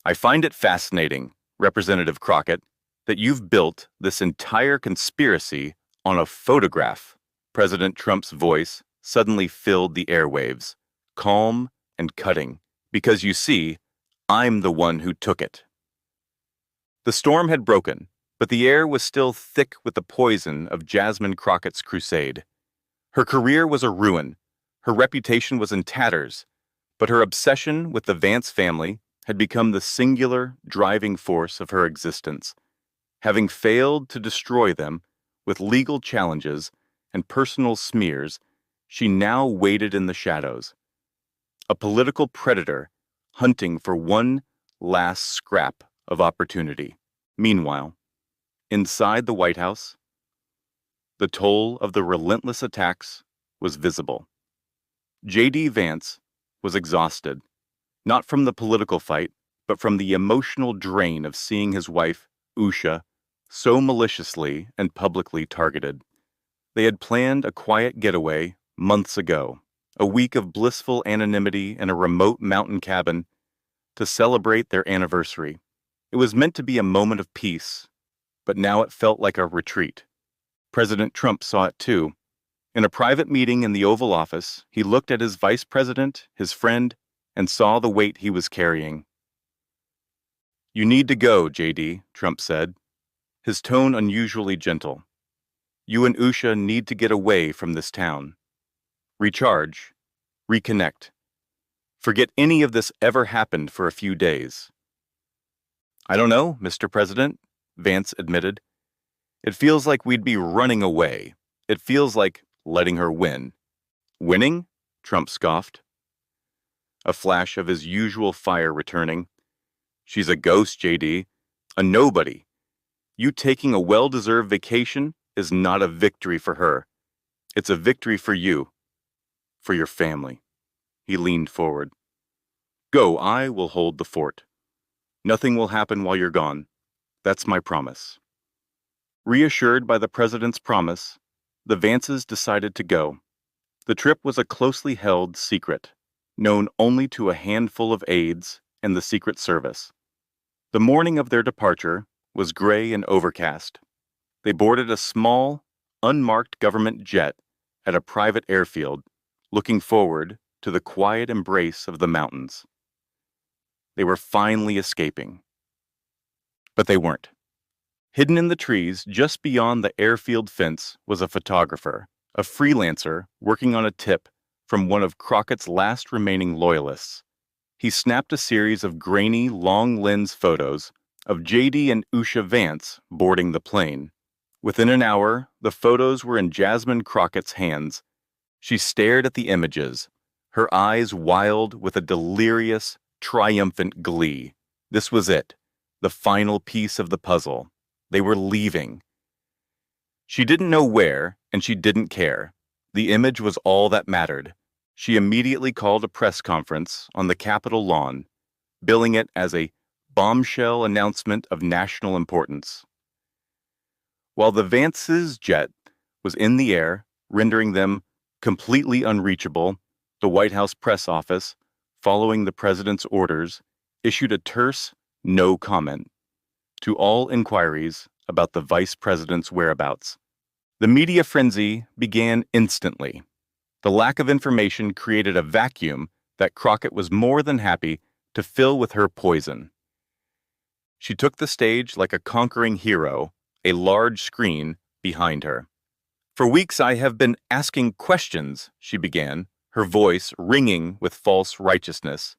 I find it fascinating, Representative Crockett, that you've built this entire conspiracy on a photograph. President Trump's voice suddenly filled the airwaves, calm and cutting, because you see, I'm the one who took it. The storm had broken, but the air was still thick with the poison of Jasmine Crockett's crusade. Her career was a ruin, her reputation was in tatters, but her obsession with the Vance family had become the singular driving force of her existence. Having failed to destroy them with legal challenges and personal smears, she now waited in the shadows, a political predator hunting for one last scrap of opportunity. Meanwhile, inside the White House, the toll of the relentless attacks was visible. J.D. Vance was exhausted, not from the political fight, but from the emotional drain of seeing his wife, Usha, so maliciously and publicly targeted. They had planned a quiet getaway months ago, a week of blissful anonymity in a remote mountain cabin to celebrate their anniversary. It was meant to be a moment of peace, but now it felt like a retreat. President Trump saw it too. In a private meeting in the Oval Office, he looked at his vice president, his friend, and saw the weight he was carrying. "You need to go, J.D., Trump said, his tone unusually gentle. "You and Usha need to get away from this town. Recharge. Reconnect. Forget any of this ever happened for a few days." "I don't know, Mr. President," Vance admitted. "It feels like we'd be running away. It feels like letting her win." "Winning?" Trump scoffed, a flash of his usual fire returning. "She's a ghost, J.D., a nobody. You taking a well-deserved vacation is not a victory for her. It's a victory for you, for your family." He leaned forward. "Go, I will hold the fort. Nothing will happen while you're gone. That's my promise." Reassured by the president's promise, the Vances decided to go. The trip was a closely held secret, known only to a handful of aides and the Secret Service. The morning of their departure was gray and overcast. They boarded a small, unmarked government jet at a private airfield, looking forward to the quiet embrace of the mountains. They were finally escaping. But they weren't. Hidden in the trees just beyond the airfield fence was a photographer, a freelancer working on a tip from one of Crockett's last remaining loyalists. He snapped a series of grainy, long-lens photos of J.D. and Usha Vance boarding the plane. Within an hour, the photos were in Jasmine Crockett's hands. She stared at the images, her eyes wild with a delirious, triumphant glee. This was it, the final piece of the puzzle. They were leaving. She didn't know where, and she didn't care. The image was all that mattered. She immediately called a press conference on the Capitol lawn, billing it as a bombshell announcement of national importance. While the Vance's jet was in the air, rendering them completely unreachable, the White House press office, following the president's orders, issued a terse no comment to all inquiries about the vice president's whereabouts. The media frenzy began instantly. The lack of information created a vacuum that Crockett was more than happy to fill with her poison. She took the stage like a conquering hero, a large screen behind her. "For weeks I have been asking questions," she began, her voice ringing with false righteousness.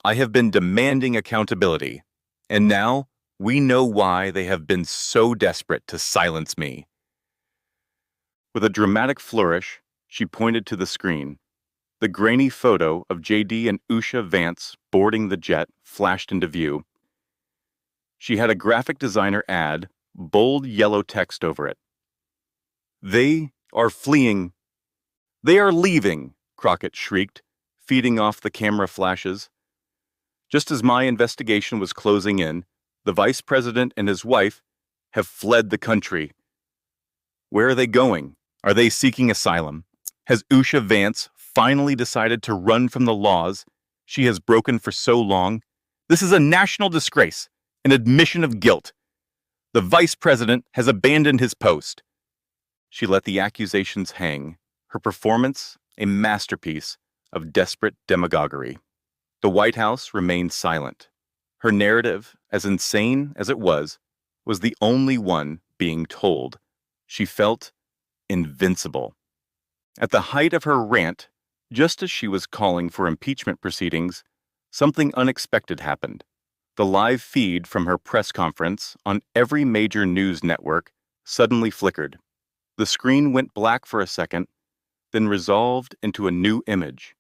"I have been demanding accountability, and now we know why they have been so desperate to silence me." With a dramatic flourish, she pointed to the screen. The grainy photo of J.D. and Usha Vance boarding the jet flashed into view. She had a graphic designer add bold yellow text over it. "They are fleeing. They are leaving," Crockett shrieked, feeding off the camera flashes. "Just as my investigation was closing in, the vice president and his wife have fled the country. Where are they going? Are they seeking asylum? Has Usha Vance finally decided to run from the laws she has broken for so long? This is a national disgrace, an admission of guilt. The vice president has abandoned his post. She let the accusations hang, her performance a masterpiece of desperate demagoguery. The White House remained silent. Her narrative, as insane as it was the only one being told. She felt invincible. At the height of her rant, just as she was calling for impeachment proceedings, something unexpected happened. The live feed from her press conference on every major news network suddenly flickered. The screen went black for a second, then resolved into a new image,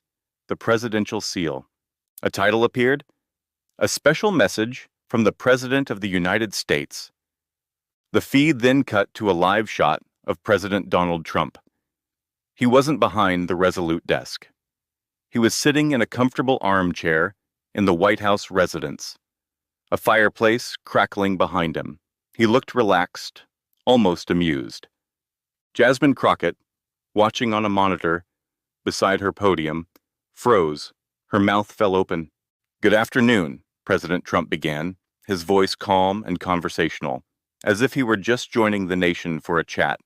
the presidential seal. A title appeared, "A Special Message from the President of the United States." The feed then cut to a live shot of President Donald Trump. He wasn't behind the resolute desk. He was sitting in a comfortable armchair in the White House residence, a fireplace crackling behind him. He looked relaxed, almost amused. Jasmine Crockett, watching on a monitor beside her podium, froze. Her mouth fell open. "Good afternoon," President Trump began, his voice calm and conversational, as if he were just joining the nation for a chat.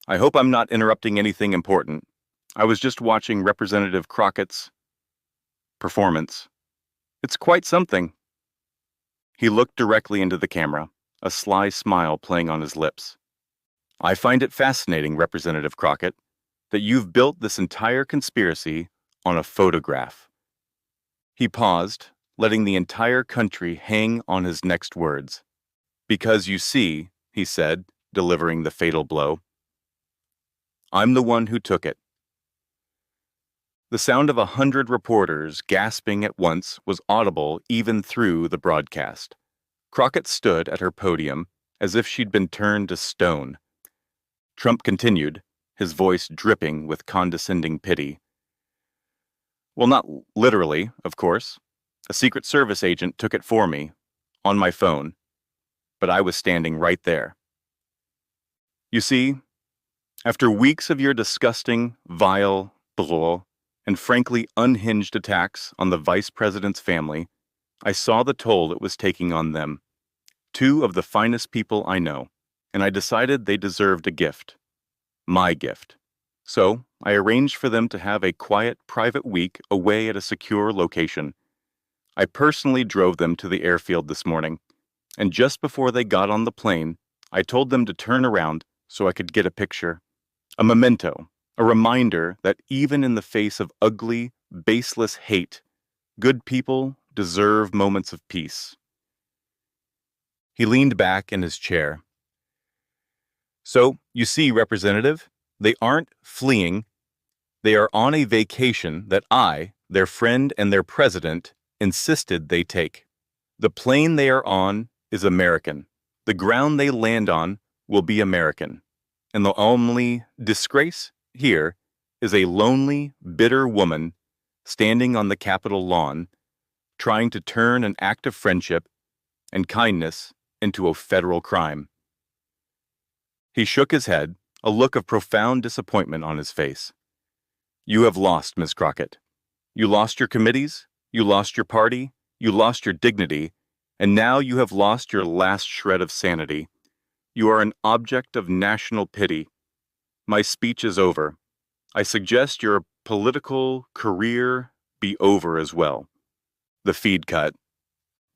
"I hope I'm not interrupting anything important. I was just watching Representative Crockett's performance. It's quite something." He looked directly into the camera, a sly smile playing on his lips. "I find it fascinating, Representative Crockett, that you've built this entire conspiracy on a photograph." He paused, letting the entire country hang on his next words. "Because you see," he said, delivering the fatal blow, "I'm the one who took it." The sound of 100 reporters gasping at once was audible even through the broadcast. Crockett stood at her podium as if she'd been turned to stone. Trump continued, his voice dripping with condescending pity. "Well, not literally, of course. A Secret Service agent took it for me, on my phone, but I was standing right there. You see, after weeks of your disgusting, vile, and frankly unhinged attacks on the vice president's family, I saw the toll it was taking on them. Two of the finest people I know, and I decided they deserved a gift. My gift. So I arranged for them to have a quiet, private week away at a secure location. I personally drove them to the airfield this morning, and just before they got on the plane, I told them to turn around so I could get a picture. A memento, a reminder that even in the face of ugly, baseless hate, good people deserve moments of peace." He leaned back in his chair. "So, you see, Representative, they aren't fleeing. They are on a vacation that I, their friend and their president, insisted they take. The plane they are on is American. The ground they land on will be American. And the only disgrace here is a lonely, bitter woman standing on the Capitol lawn, trying to turn an act of friendship and kindness into a federal crime." He shook his head, a look of profound disappointment on his face. "You have lost, Miss Crockett. You lost your committees, you lost your party, you lost your dignity, and now you have lost your last shred of sanity. You are an object of national pity. My speech is over. I suggest your political career be over as well." The feed cut.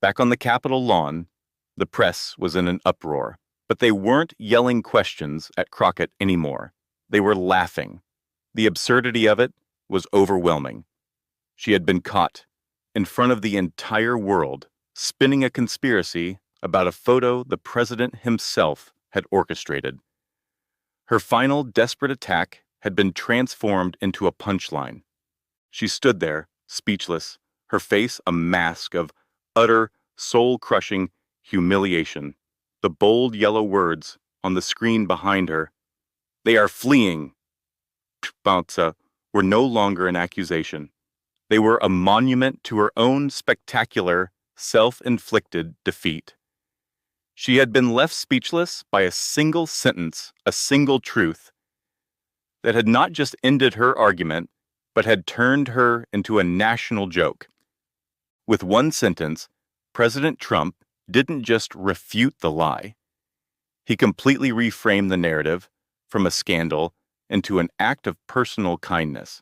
Back on the Capitol lawn, the press was in an uproar, but they weren't yelling questions at Crockett anymore. They were laughing. The absurdity of it was overwhelming. She had been caught, in front of the entire world, spinning a conspiracy about a photo the president himself had orchestrated. Her final desperate attack had been transformed into a punchline. She stood there, speechless, her face a mask of utter, soul-crushing humiliation. The bold yellow words on the screen behind her, "They are fleeing," were no longer an accusation. They were a monument to her own spectacular, self-inflicted defeat. She had been left speechless by a single sentence, a single truth, that had not just ended her argument, but had turned her into a national joke. With one sentence, President Trump didn't just refute the lie, he completely reframed the narrative from a scandal into an act of personal kindness.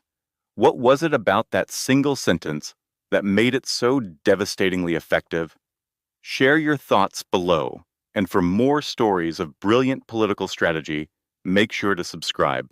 What was it about that single sentence that made it so devastatingly effective? Share your thoughts below, and for more stories of brilliant political strategy, make sure to subscribe.